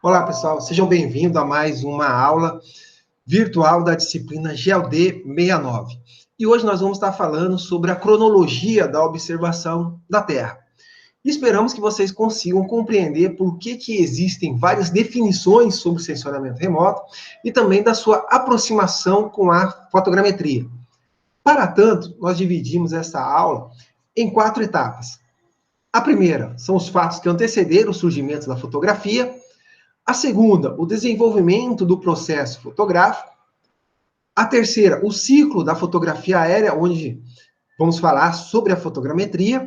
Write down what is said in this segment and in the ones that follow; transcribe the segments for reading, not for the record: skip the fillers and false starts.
Olá, pessoal, sejam bem-vindos a mais uma aula virtual da disciplina GeoD 69. E hoje nós vamos estar falando sobre a cronologia da observação da Terra. E esperamos que vocês consigam compreender por que existem várias definições sobre o sensoriamento remoto e também da sua aproximação com a fotogrametria. Para tanto, nós dividimos essa aula em 4 etapas. A primeira são os fatos que antecederam o surgimento da fotografia. A segunda, o desenvolvimento do processo fotográfico. A terceira, o ciclo da fotografia aérea, onde vamos falar sobre a fotogrametria.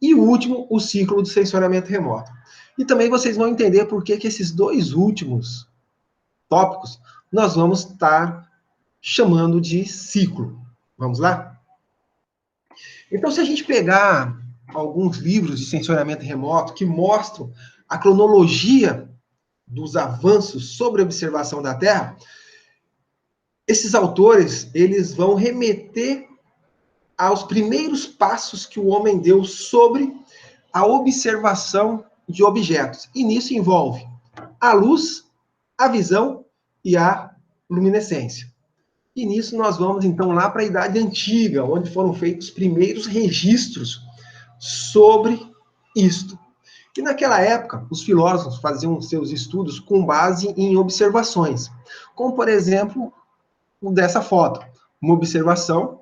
E o último, o ciclo do sensoriamento remoto. E também vocês vão entender por que esses dois últimos tópicos nós vamos estar chamando de ciclo. Vamos lá? Então, se a gente pegar alguns livros de sensoriamento remoto que mostram a cronologia dos avanços sobre a observação da Terra, esses autores, eles vão remeter aos primeiros passos que o homem deu sobre a observação de objetos. E nisso envolve a luz, a visão e a luminescência. E nisso nós vamos, então, lá para a Idade Antiga, onde foram feitos os primeiros registros sobre isto. E naquela época, os filósofos faziam seus estudos com base em observações, como, por exemplo, o dessa foto, uma observação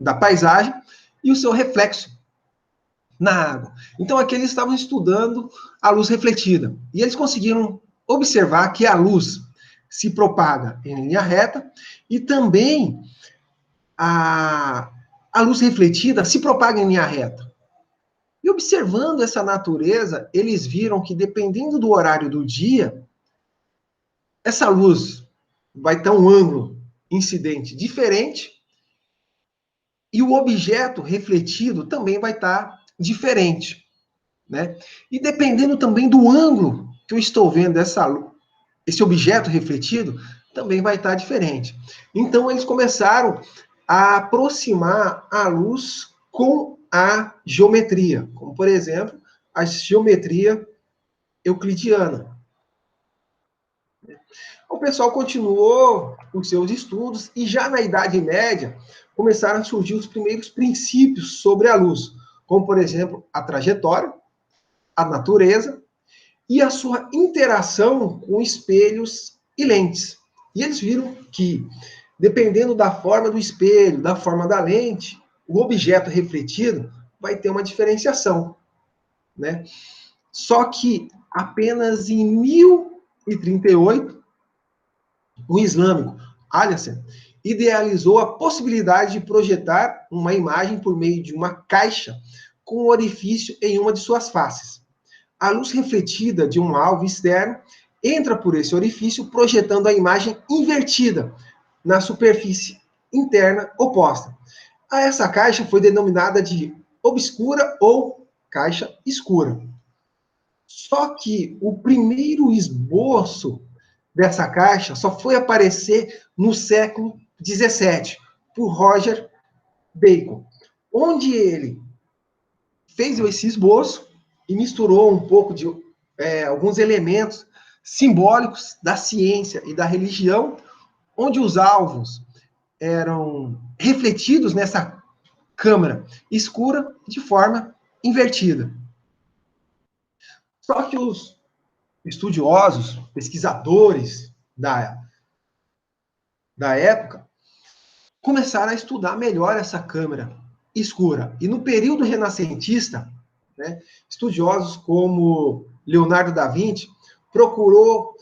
da paisagem e o seu reflexo na água. Então, aqui eles estavam estudando a luz refletida, e eles conseguiram observar que a luz se propaga em linha reta, e também a luz refletida se propaga em linha reta. E observando essa natureza, eles viram que, dependendo do horário do dia, essa luz vai ter um ângulo incidente diferente e o objeto refletido também vai estar diferente, né? E dependendo também do ângulo que eu estou vendo esse objeto refletido, também vai estar diferente. Então, eles começaram a aproximar a luz com a geometria, como, por exemplo, a geometria euclidiana. O pessoal continuou os seus estudos e já na Idade Média começaram a surgir os primeiros princípios sobre a luz, como, por exemplo, a trajetória, a natureza e a sua interação com espelhos e lentes. E eles viram que, dependendo da forma do espelho, da forma da lente, o objeto refletido vai ter uma diferenciação, né? Só que apenas em 1038, o islâmico Aliassime idealizou a possibilidade de projetar uma imagem por meio de uma caixa com um orifício em uma de suas faces. A luz refletida de um alvo externo entra por esse orifício, projetando a imagem invertida na superfície interna oposta. A essa caixa foi denominada de obscura ou caixa escura. Só que o primeiro esboço dessa caixa só foi aparecer no século XVII, por Roger Bacon, onde ele fez esse esboço e misturou um pouco de alguns elementos simbólicos da ciência e da religião, onde os alvos eram refletidos nessa câmara escura de forma invertida. Só que os estudiosos, pesquisadores da época, começaram a estudar melhor essa câmara escura. E no período renascentista, né, estudiosos como Leonardo da Vinci procurou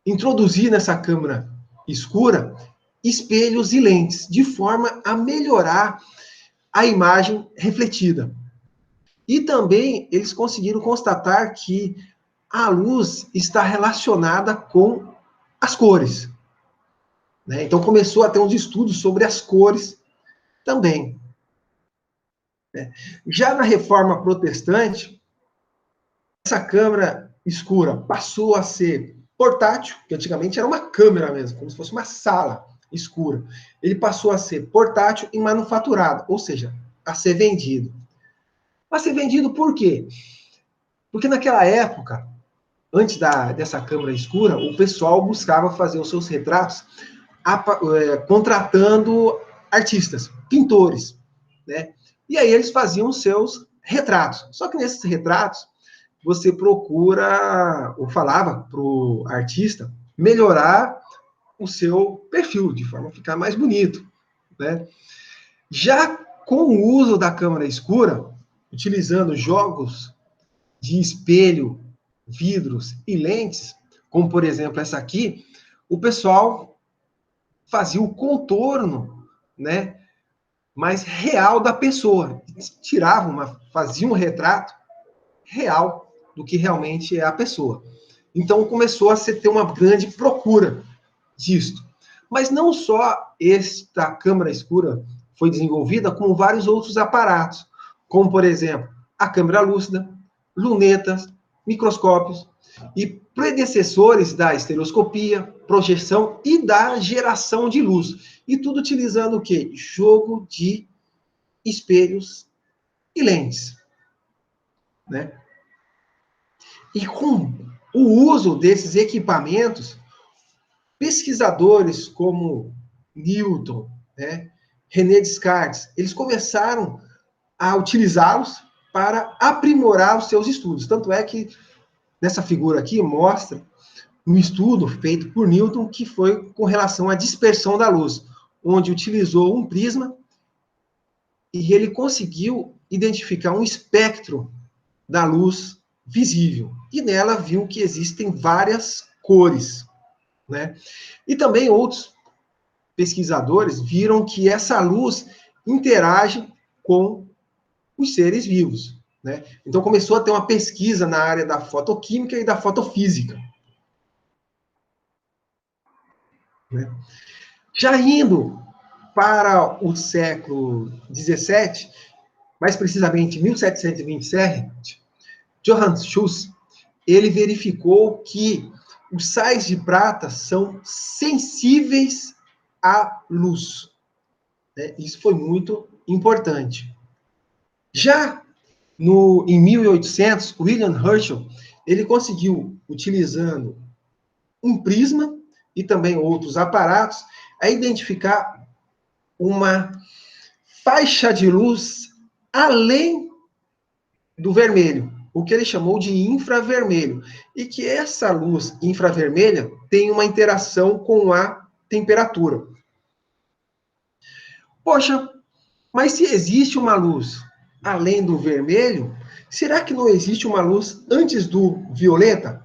introduzir nessa câmara escura espelhos e lentes, de forma a melhorar a imagem refletida. E também eles conseguiram constatar que a luz está relacionada com as cores, né? Então começou a ter uns estudos sobre as cores também, né? Já na Reforma Protestante, essa câmara escura passou a ser portátil, que antigamente era uma câmera mesmo, como se fosse uma sala escura. Ele passou a ser portátil e manufaturado, ou seja, a ser vendido. A ser vendido por quê? Porque naquela época, antes dessa câmera escura, o pessoal buscava fazer os seus retratos contratando artistas, pintores, né? E aí eles faziam os seus retratos. Só que nesses retratos, você procura, ou falava para o artista, melhorar o seu perfil, de forma a ficar mais bonito, né? Já com o uso da câmera escura, utilizando jogos de espelho, vidros e lentes, como por exemplo essa aqui, o pessoal fazia o contorno, né, mais real da pessoa. Fazia um retrato real do que realmente é a pessoa. Então começou a ter uma grande procura disto. Mas não só esta câmera escura foi desenvolvida, como vários outros aparatos, como, por exemplo, a câmera lúcida, lunetas, microscópios e predecessores da estereoscopia, projeção e da geração de luz. E tudo utilizando o quê? Jogo de espelhos e lentes, né? E com o uso desses equipamentos, pesquisadores como Newton, né, René Descartes, eles começaram a utilizá-los para aprimorar os seus estudos. Tanto é que nessa figura aqui mostra um estudo feito por Newton que foi com relação à dispersão da luz, onde utilizou um prisma e ele conseguiu identificar um espectro da luz visível. E nela viu que existem várias cores, né? E também outros pesquisadores viram que essa luz interage com os seres vivos, né? Então começou a ter uma pesquisa na área da fotoquímica e da fotofísica, né? Já indo para o século XVII, mais precisamente 1727, Johann Schuss, ele verificou que os sais de prata são sensíveis à luz, né? Isso foi muito importante. Já em 1800, William Herschel, ele conseguiu, utilizando um prisma e também outros aparatos, a identificar uma faixa de luz além do vermelho, o que ele chamou de infravermelho, e que essa luz infravermelha tem uma interação com a temperatura. Poxa, mas se existe uma luz além do vermelho, será que não existe uma luz antes do violeta?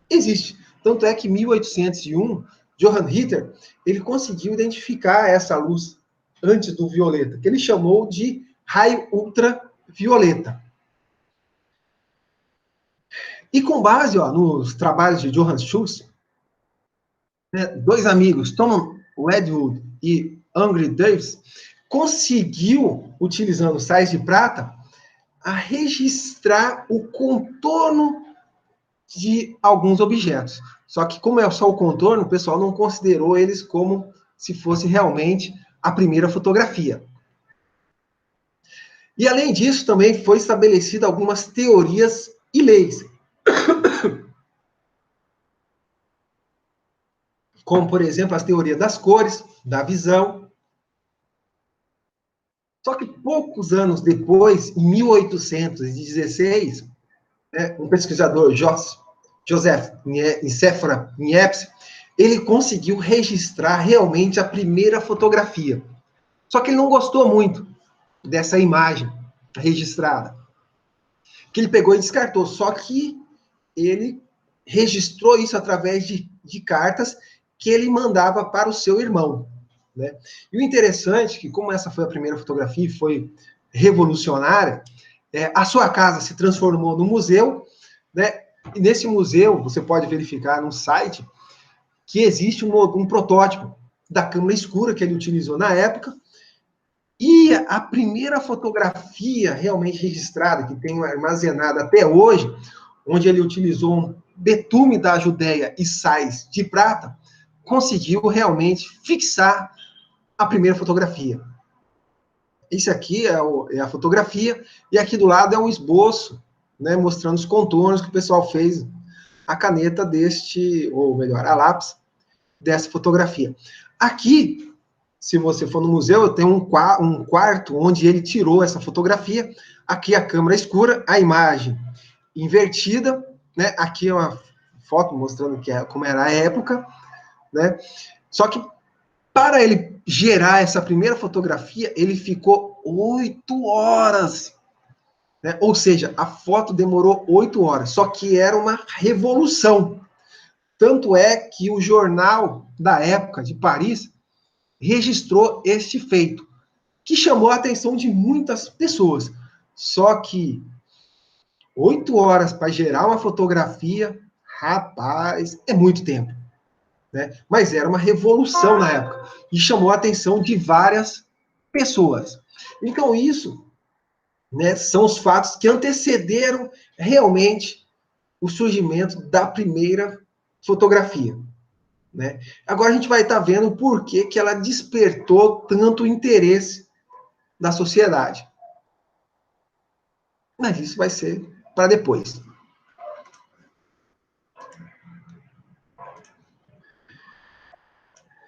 Existe. Tanto é que em 1801, Johann Ritter, ele conseguiu identificar essa luz antes do violeta, que ele chamou de raio ultravioleta. E com base nos trabalhos de Johann Schuss, né, dois amigos, Tom Wedgwood e Angry Davis, conseguiu, utilizando sais de prata, a registrar o contorno de alguns objetos. Só que, como é só o contorno, o pessoal não considerou eles como se fosse realmente a primeira fotografia. E, além disso, também foi estabelecida algumas teorias e leis. Como, por exemplo, as teorias das cores, da visão. Só que poucos anos depois, em 1816, né, um pesquisador, Joseph Nicéphore Niepce, ele conseguiu registrar realmente a primeira fotografia. Só que ele não gostou muito dessa imagem registrada, que ele pegou e descartou. Só que ele registrou isso através de cartas que ele mandava para o seu irmão, né? E o interessante é que, como essa foi a primeira fotografia e foi revolucionária, a sua casa se transformou num museu, né? E nesse museu, você pode verificar no site que existe um protótipo da câmera escura que ele utilizou na época, e a primeira fotografia realmente registrada, que tem armazenada até hoje, onde ele utilizou um betume da Judéia e sais de prata, conseguiu realmente fixar a primeira fotografia. Isso aqui é a fotografia, e aqui do lado é um esboço, né, mostrando os contornos que o pessoal fez a caneta ou melhor, a lápis dessa fotografia. Aqui, se você for no museu, tem um quarto onde ele tirou essa fotografia. Aqui a câmera escura, a imagem invertida, né? Aqui é uma foto mostrando como era a época, né? Só que para ele gerar essa primeira fotografia, ele ficou 8 horas. Né? Ou seja, a foto demorou 8 horas. Só que era uma revolução. Tanto é que o jornal da época, de Paris, registrou este feito, que chamou a atenção de muitas pessoas. Só que 8 horas para gerar uma fotografia, rapaz, é muito tempo. Né? Mas era uma revolução na época e chamou a atenção de várias pessoas. Então, isso, né, são os fatos que antecederam realmente o surgimento da primeira fotografia. Né? Agora a gente vai estar vendo por que ela despertou tanto interesse da sociedade. Mas isso vai ser para depois.